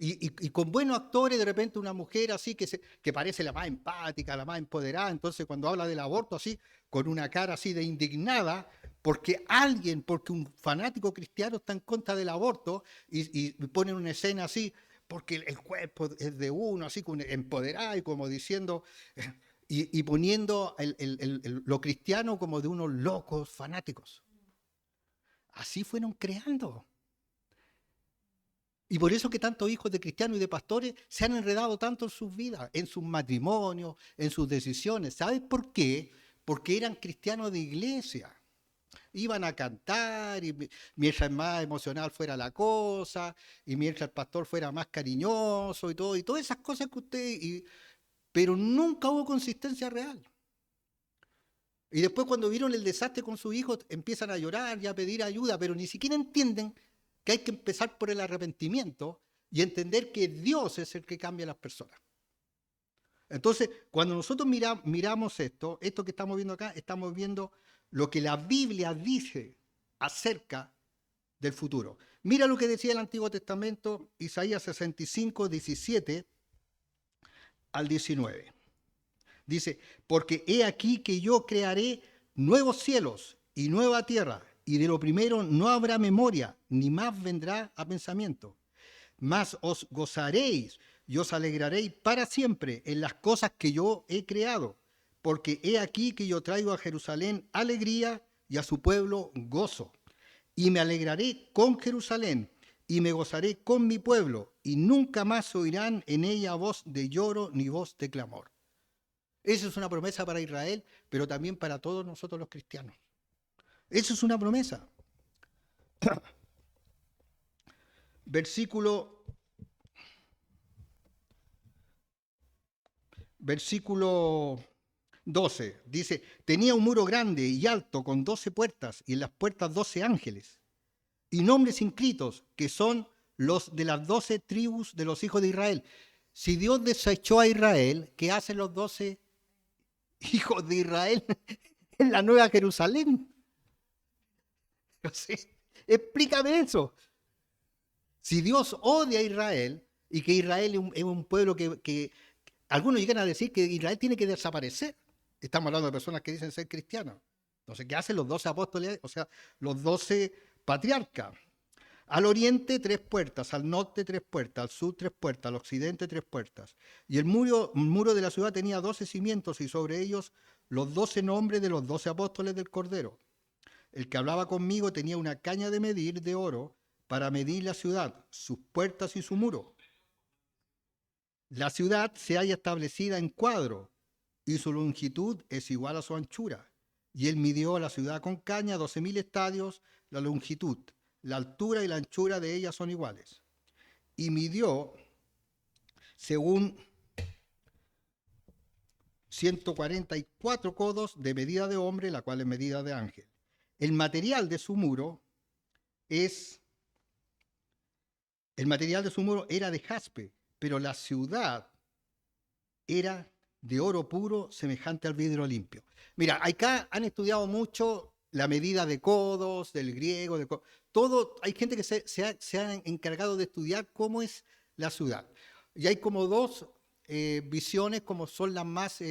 Y con buenos actores, de repente una mujer así que parece la más empática, la más empoderada, entonces cuando habla del aborto así, con una cara así de indignada, porque un fanático cristiano está en contra del aborto y ponen una escena así, porque el cuerpo es de uno, así empoderado y como diciendo, y poniendo lo cristiano como de unos locos fanáticos. Así fueron creando. Y por eso que tantos hijos de cristianos y de pastores se han enredado tanto en sus vidas, en sus matrimonios, en sus decisiones. ¿Sabes por qué? Porque eran cristianos de iglesia. Iban a cantar y mientras más emocional fuera la cosa, y mientras el pastor fuera más cariñoso y todas esas cosas que pero nunca hubo consistencia real. Y después cuando vieron el desastre con sus hijos, empiezan a llorar y a pedir ayuda, pero ni siquiera entienden que hay que empezar por el arrepentimiento y entender que Dios es el que cambia a las personas. Entonces, cuando nosotros miramos esto que estamos viendo acá, estamos viendo lo que la Biblia dice acerca del futuro. Mira lo que decía el Antiguo Testamento, Isaías 65, 17 al 19. Dice, porque he aquí que yo crearé nuevos cielos y nueva tierra, y de lo primero no habrá memoria, ni más vendrá a pensamiento. Mas os gozaréis y os alegraréis para siempre en las cosas que yo he creado, porque he aquí que yo traigo a Jerusalén alegría y a su pueblo gozo. Y me alegraré con Jerusalén y me gozaré con mi pueblo, y nunca más oirán en ella voz de lloro ni voz de clamor. Esa es una promesa para Israel, pero también para todos nosotros los cristianos. Eso es una promesa. Versículo 12, dice, tenía un muro grande y alto con 12 puertas y en las puertas 12 ángeles y nombres inscritos que son los de las 12 tribus de los hijos de Israel. Si Dios desechó a Israel, ¿qué hacen los 12 hijos de Israel en la Nueva Jerusalén? No sé, explícame eso. Si Dios odia a Israel y que Israel es un pueblo que algunos llegan a decir que Israel tiene que desaparecer. Estamos hablando de personas que dicen ser cristianas. Entonces, ¿qué hacen los 12 apóstoles? O sea, los 12 patriarcas. Al oriente 3 puertas, al norte 3 puertas, al sur 3 puertas, al occidente 3 puertas. Y el muro de la ciudad tenía 12 cimientos y sobre ellos los 12 nombres de los 12 apóstoles del Cordero. El que hablaba conmigo tenía una caña de medir de oro para medir la ciudad, sus puertas y su muro. La ciudad se halla establecida en cuadro y su longitud es igual a su anchura. Y él midió la ciudad con caña, 12.000 estadios, la longitud, la altura y la anchura de ella son iguales. Y midió según 144 codos de medida de hombre, la cual es medida de ángel. El material de su muro era de jaspe, pero la ciudad era de oro puro, semejante al vidrio limpio. Mira, acá han estudiado mucho la medida de codos, del griego, todo. Hay gente que se ha encargado de estudiar cómo es la ciudad. Y hay como dos visiones, como son las más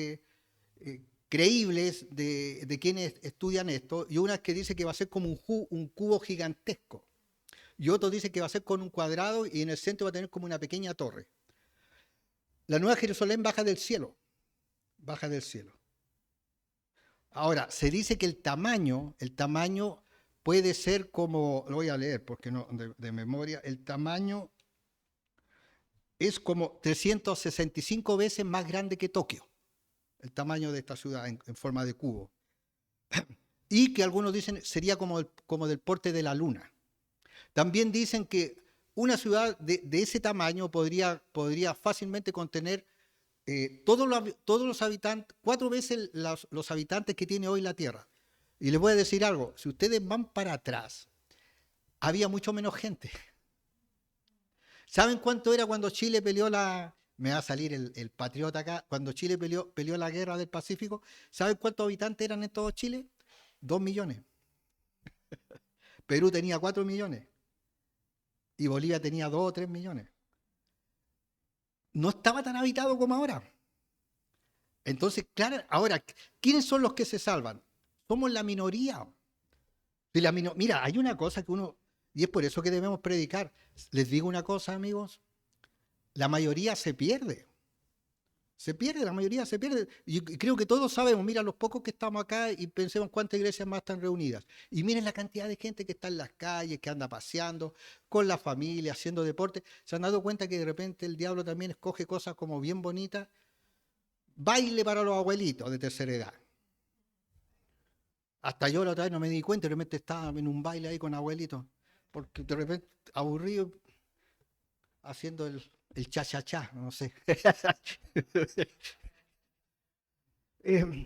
creíbles de quienes estudian esto. Y una es que dice que va a ser como un cubo gigantesco. Y otro dice que va a ser con un cuadrado y en el centro va a tener como una pequeña torre. La Nueva Jerusalén baja del cielo. Baja del cielo. Ahora, se dice que el tamaño puede ser como, lo voy a leer porque no de memoria, el tamaño es como 365 veces más grande que Tokio, el tamaño de esta ciudad en forma de cubo. Y que algunos dicen sería como del porte de la luna. También dicen que una ciudad de ese tamaño podría fácilmente contener todos los habitantes, 4 veces los habitantes que tiene hoy la Tierra. Y les voy a decir algo, si ustedes van para atrás, había mucho menos gente. ¿Saben cuánto era cuando Chile peleó me va a salir el patriota acá, cuando Chile peleó la guerra del Pacífico? ¿Saben cuántos habitantes eran en todo Chile? 2 millones. Perú tenía 4 millones. Y Bolivia tenía 2 o 3 millones. No estaba tan habitado como ahora. Entonces, claro, ahora, ¿quiénes son los que se salvan? Somos la minoría. Mira, hay una cosa que y es por eso que debemos predicar. Les digo una cosa, amigos, la mayoría se pierde. La mayoría se pierde. Y creo que todos sabemos, mira, los pocos que estamos acá y pensemos cuántas iglesias más están reunidas. Y miren la cantidad de gente que está en las calles, que anda paseando, con la familia, haciendo deporte. ¿Se han dado cuenta que de repente el diablo también escoge cosas como bien bonitas? Baile para los abuelitos de tercera edad. Hasta yo la otra vez no me di cuenta, de repente estaba en un baile ahí con abuelitos. Porque de repente, aburrido, haciendo el cha-cha-cha, no sé.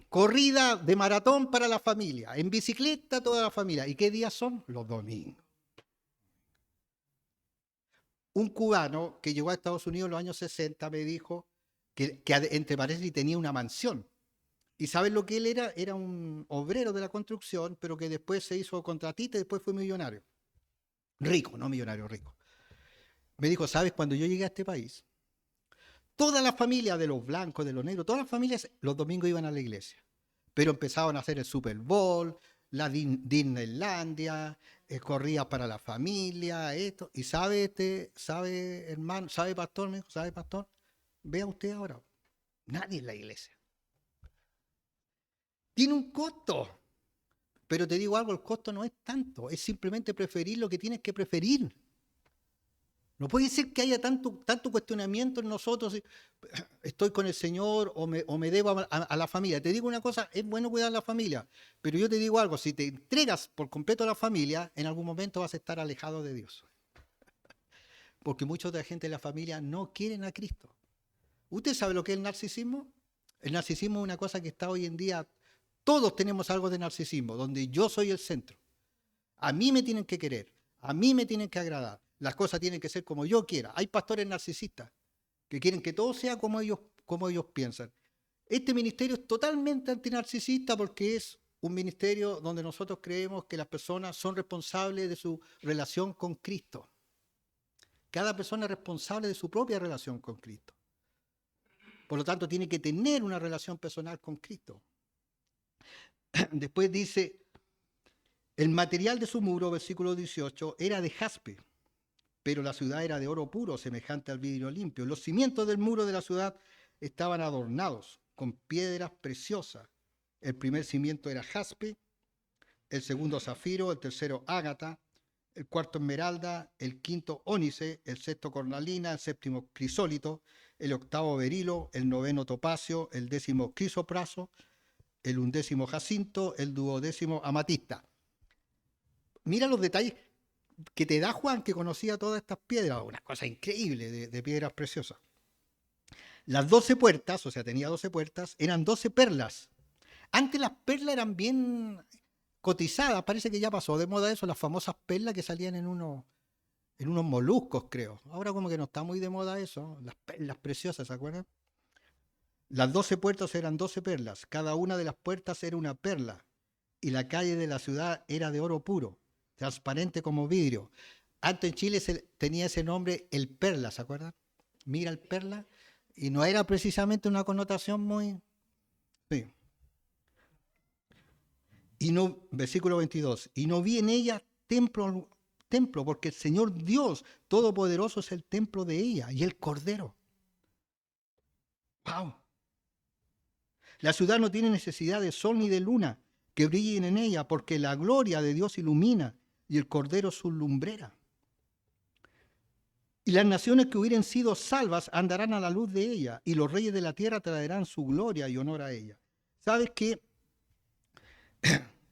Corrida de maratón para la familia, en bicicleta toda la familia. ¿Y qué días son? Los domingos. Un cubano que llegó a Estados Unidos en los años 60 me dijo que entre paréntesis tenía una mansión. ¿Y saben lo que él era? Era un obrero de la construcción, pero que después se hizo contratista y después fue millonario. Rico, no millonario, rico. Me dijo, ¿sabes? Cuando yo llegué a este país, todas las familias de los blancos, de los negros, todas las familias los domingos iban a la iglesia. Pero empezaban a hacer el Super Bowl, la Disneylandia, corría para la familia, esto. Y sabe hermano, sabe pastor, me dijo, sabe pastor, vea usted ahora, nadie en la iglesia. Tiene un costo, pero te digo algo, el costo no es tanto, es simplemente preferir lo que tienes que preferir. No puede ser que haya tanto cuestionamiento en nosotros, estoy con el Señor o me debo a la familia. Te digo una cosa, es bueno cuidar a la familia, pero yo te digo algo, si te entregas por completo a la familia, en algún momento vas a estar alejado de Dios. Porque mucha de la gente de la familia no quieren a Cristo. ¿Usted sabe lo que es el narcisismo? El narcisismo es una cosa que está hoy en día, todos tenemos algo de narcisismo, donde yo soy el centro. A mí me tienen que querer, a mí me tienen que agradar, las cosas tienen que ser como yo quiera. Hay pastores narcisistas que quieren que todo sea como ellos piensan. Este ministerio es totalmente antinarcisista porque es un ministerio donde nosotros creemos que las personas son responsables de su relación con Cristo. Cada persona es responsable de su propia relación con Cristo. Por lo tanto, tiene que tener una relación personal con Cristo. Después dice, el material de su muro, versículo 18, era de jaspe, pero la ciudad era de oro puro, semejante al vidrio limpio. Los cimientos del muro de la ciudad estaban adornados con piedras preciosas. El primer cimiento era jaspe, el segundo zafiro, el tercero ágata, el cuarto esmeralda, el quinto ónice, el sexto cornalina, el séptimo crisólito, el octavo berilo, el noveno topacio, el décimo crisopraso, el undécimo jacinto, el duodécimo amatista. Mira los detalles que te da Juan, que conocía todas estas piedras, una cosa increíble de piedras preciosas. Las 12 puertas, o sea, tenía 12 puertas, eran 12 perlas. Antes las perlas eran bien cotizadas, parece que ya pasó de moda eso, las famosas perlas que salían en unos moluscos, creo. Ahora como que no está muy de moda eso, las perlas preciosas, ¿se acuerdan? Las 12 puertas eran 12 perlas, cada una de las puertas era una perla, y la calle de la ciudad era de oro puro, transparente como vidrio. Antes en Chile tenía ese nombre, el Perla, ¿se acuerdan? Mira el Perla, y no era precisamente una connotación muy... Sí. Y no, versículo 22, y no vi en ella templo, porque el Señor Dios Todopoderoso es el templo de ella, y el Cordero. ¡Wow! La ciudad no tiene necesidad de sol ni de luna que brillen en ella, porque la gloria de Dios ilumina y el Cordero su lumbrera. Y las naciones que hubieran sido salvas andarán a la luz de ella, y los reyes de la tierra traerán su gloria y honor a ella. ¿Sabes qué?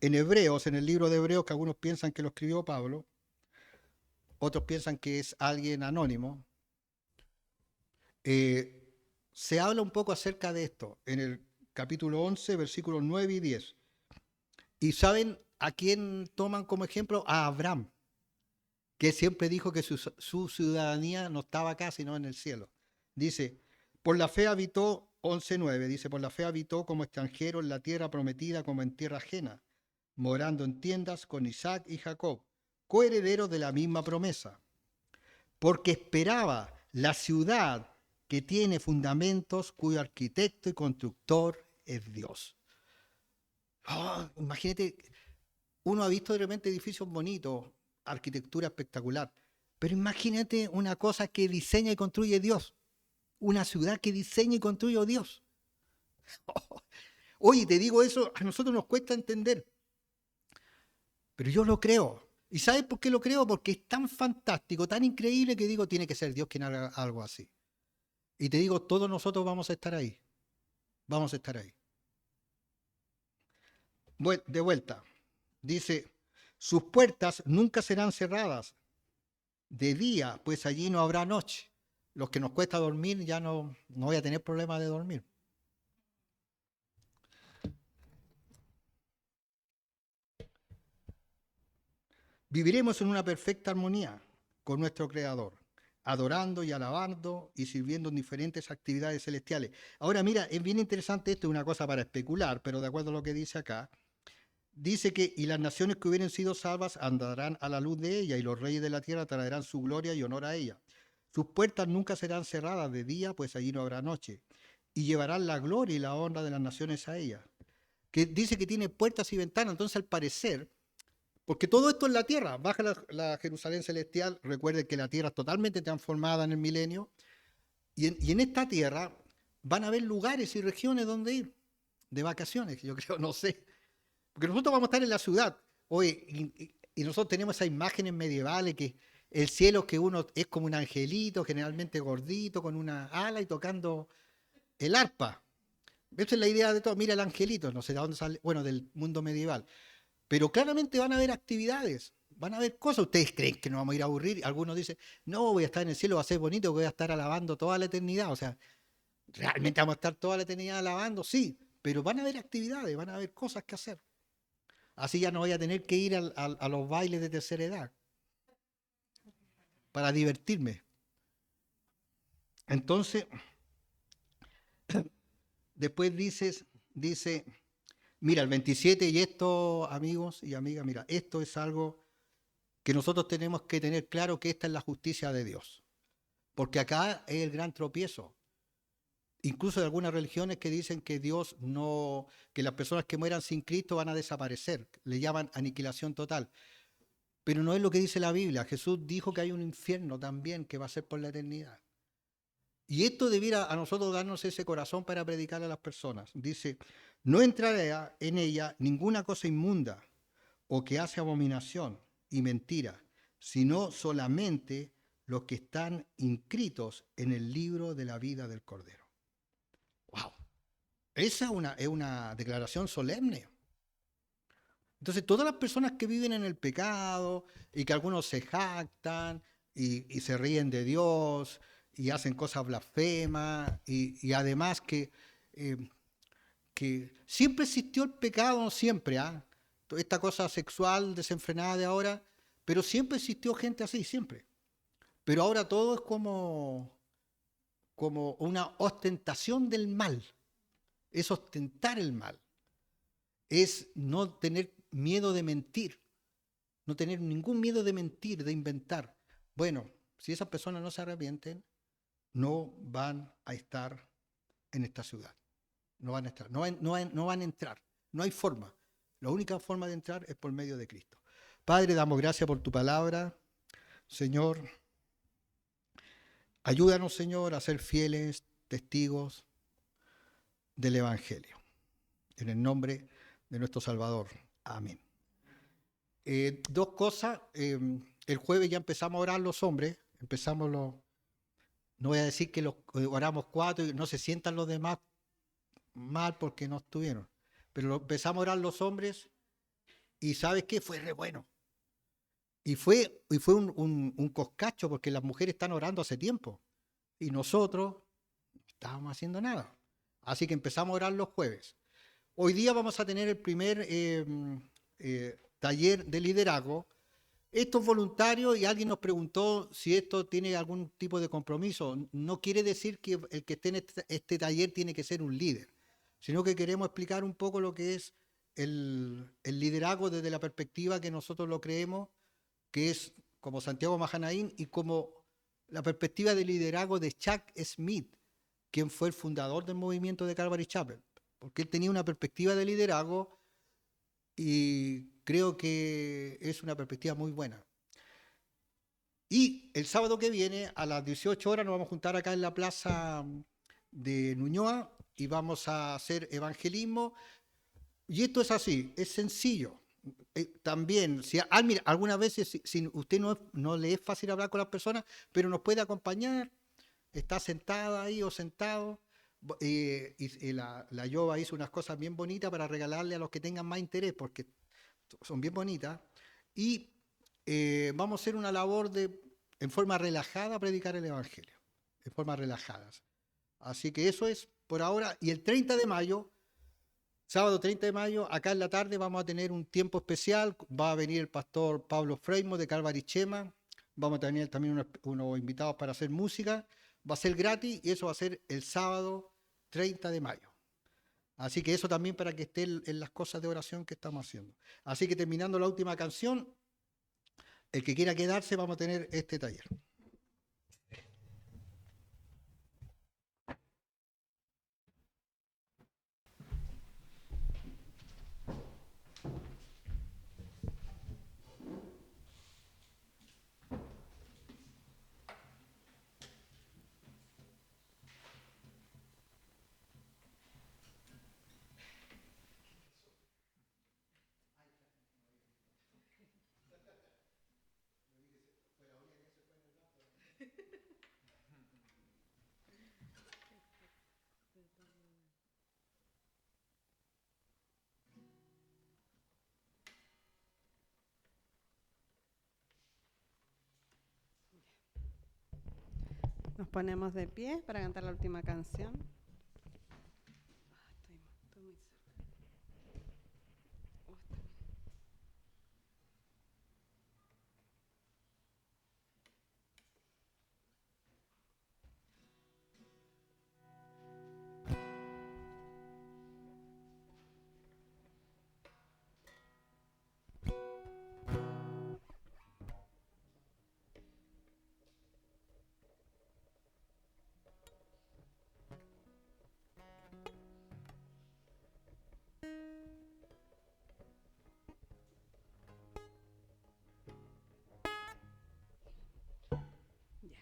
En Hebreos, en el libro de Hebreos, que algunos piensan que lo escribió Pablo, otros piensan que es alguien anónimo, se habla un poco acerca de esto en el capítulo 11, versículos 9 y 10. ¿Y saben a quién toman como ejemplo? A Abraham, que siempre dijo que su ciudadanía no estaba acá, sino en el cielo. Dice, por la fe habitó, 11:9, dice, por la fe habitó como extranjero en la tierra prometida como en tierra ajena, morando en tiendas con Isaac y Jacob, coherederos de la misma promesa, porque esperaba la ciudad que tiene fundamentos, cuyo arquitecto y constructor es Dios. Oh, imagínate, uno ha visto de repente edificios bonitos, arquitectura espectacular, pero imagínate una cosa que diseña y construye Dios, una ciudad que diseña y construye Dios. Oye, te digo eso, a nosotros nos cuesta entender, pero yo lo creo. ¿Y sabes por qué lo creo? Porque es tan fantástico, tan increíble que digo, tiene que ser Dios quien haga algo así. Y te digo, todos nosotros vamos a estar ahí. Vamos a estar ahí. De vuelta. Dice, sus puertas nunca serán cerradas de día, pues allí no habrá noche. Los que nos cuesta dormir ya no voy a tener problema de dormir. Viviremos en una perfecta armonía con nuestro Creador, adorando y alabando y sirviendo en diferentes actividades celestiales. Ahora mira, es bien interesante esto, es una cosa para especular, pero de acuerdo a lo que dice acá, dice que y las naciones que hubieran sido salvas andarán a la luz de ella, y los reyes de la tierra traerán su gloria y honor a ella. Sus puertas nunca serán cerradas de día, pues allí no habrá noche, y llevarán la gloria y la honra de las naciones a ella. que dice que tiene puertas y ventanas. Entonces, al parecer, porque todo esto es la tierra, baja la Jerusalén celestial, recuerden que la tierra es totalmente transformada en el milenio, y en esta tierra van a haber lugares y regiones donde ir, de vacaciones, yo creo, no sé. Porque nosotros vamos a estar en la ciudad, hoy, y nosotros tenemos esas imágenes medievales que el cielo es que uno es como un angelito, generalmente gordito, con una ala y tocando el arpa. Esa es la idea de todo. Mira el angelito, no sé de dónde sale, bueno, del mundo medieval. Pero claramente van a haber actividades, van a haber cosas. ¿Ustedes creen que nos vamos a ir a aburrir? Algunos dicen, no, voy a estar en el cielo, va a ser bonito, voy a estar alabando toda la eternidad. O sea, ¿realmente vamos a estar toda la eternidad alabando? Sí, pero van a haber actividades, van a haber cosas que hacer. Así ya no voy a tener que ir a los bailes de tercera edad para divertirme. Entonces, después dice, mira, el 27, y esto, amigos y amigas, mira, esto es algo que nosotros tenemos que tener claro, que esta es la justicia de Dios. Porque acá es el gran tropiezo. Incluso de algunas religiones que dicen que Dios no, que las personas que mueran sin Cristo van a desaparecer. Le llaman aniquilación total. Pero no es lo que dice la Biblia. Jesús dijo que hay un infierno también que va a ser por la eternidad. Y esto debiera a nosotros darnos ese corazón para predicar a las personas. Dice, no entrará en ella ninguna cosa inmunda o que hace abominación y mentira, sino solamente los que están inscritos en el libro de la vida del Cordero. ¡Wow! Esa es una declaración solemne. Entonces, todas las personas que viven en el pecado y que algunos se jactan y se ríen de Dios y hacen cosas blasfemas y además eh, que siempre existió el pecado, no siempre, ¿ah? Esta cosa sexual desenfrenada de ahora, pero siempre existió gente así, siempre. Pero ahora todo es como una ostentación del mal, es ostentar el mal, es no tener miedo de mentir, no tener ningún miedo de mentir, de inventar. Bueno, si esas personas no se arrepienten, no van a estar en esta ciudad. No van a estar, no van a entrar, no hay forma. La única forma de entrar es por medio de Cristo. Padre, damos gracias por tu palabra. Señor, ayúdanos, Señor, a ser fieles testigos del Evangelio. En el nombre de nuestro Salvador. Amén. Dos cosas. El jueves ya empezamos a orar los hombres. No voy a decir que oramos 4 y no se sientan los demás mal porque no estuvieron. Pero empezamos a orar los hombres y ¿sabes qué? Fue re bueno. Y fue un coscacho porque las mujeres están orando hace tiempo y nosotros no estábamos haciendo nada. Así que empezamos a orar los jueves. Hoy día vamos a tener el primer taller de liderazgo. Esto es voluntario y alguien nos preguntó si esto tiene algún tipo de compromiso. No quiere decir que el que esté en este taller tiene que ser un líder, sino que queremos explicar un poco lo que es el liderazgo desde la perspectiva que nosotros lo creemos, que es como Santiago Mahanaim y como la perspectiva de liderazgo de Chuck Smith, quien fue el fundador del movimiento de Calvary Chapel, porque él tenía una perspectiva de liderazgo y creo que es una perspectiva muy buena. Y el sábado que viene, a las 18 horas, nos vamos a juntar acá en la plaza de Ñuñoa y vamos a hacer evangelismo. Y esto es así, es sencillo. También, mira, algunas veces, si usted no le es fácil hablar con las personas, pero nos puede acompañar, está sentada ahí o sentado. Y la Yoba hizo unas cosas bien bonitas para regalarle a los que tengan más interés, porque son bien bonitas. Y vamos a hacer una labor en forma relajada, predicar el Evangelio, en forma relajada. Así que eso es por ahora. Y el 30 de mayo, sábado 30 de mayo, acá en la tarde vamos a tener un tiempo especial. Va a venir el pastor Pablo Freimo de Calvary Chema. Vamos a tener también unos invitados para hacer música. Va a ser gratis y eso va a ser el sábado 30 de mayo. Así que eso también para que esté en las cosas de oración que estamos haciendo. Así que terminando la última canción, el que quiera quedarse, vamos a tener este taller. Nos ponemos de pie para cantar la última canción. Estoy muy cerca. Ya.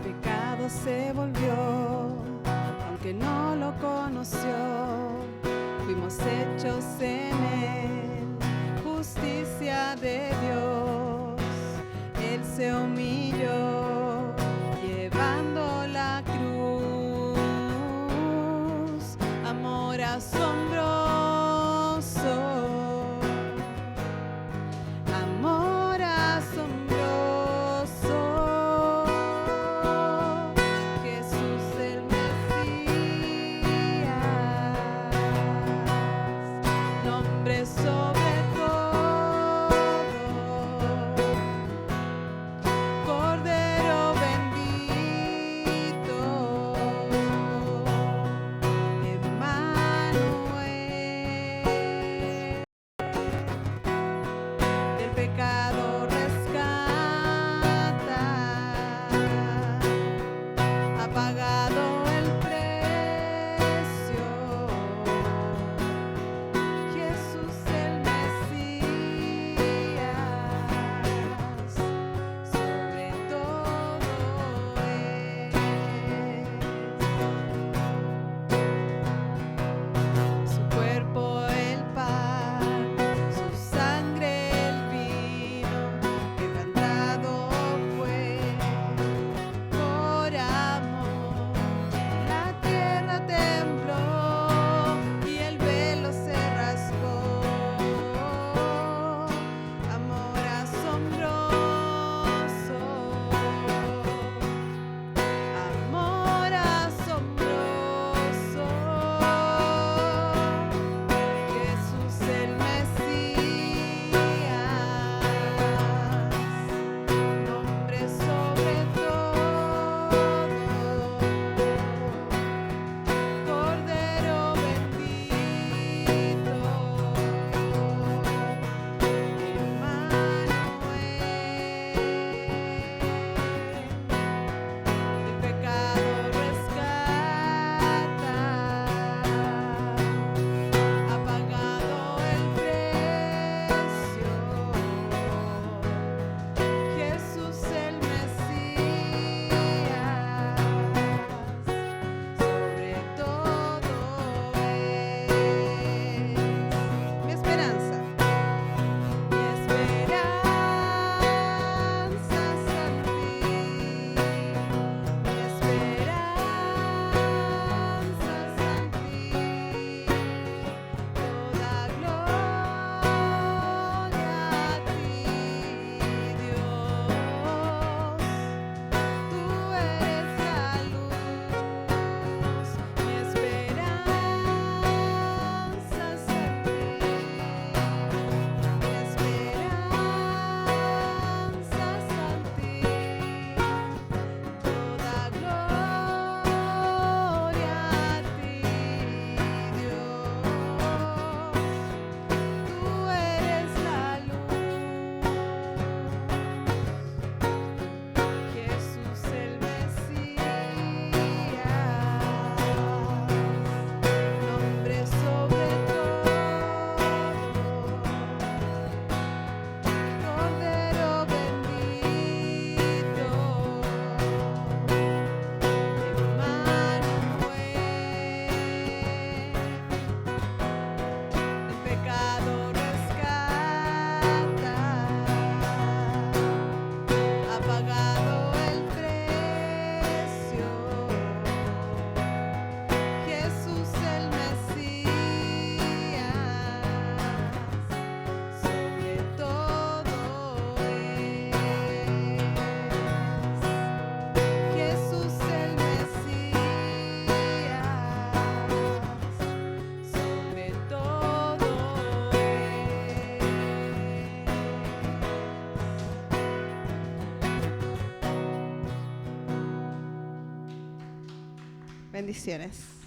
Pecado se volvió, aunque no lo conoció. Fuimos hechos en él, justicia de Dios. Él se humilló, llevando la cruz. Amor asombroso, amor asombroso. Jesús el Mesías, nombre sobre todo, Cordero bendito, Emmanuel. Bendiciones.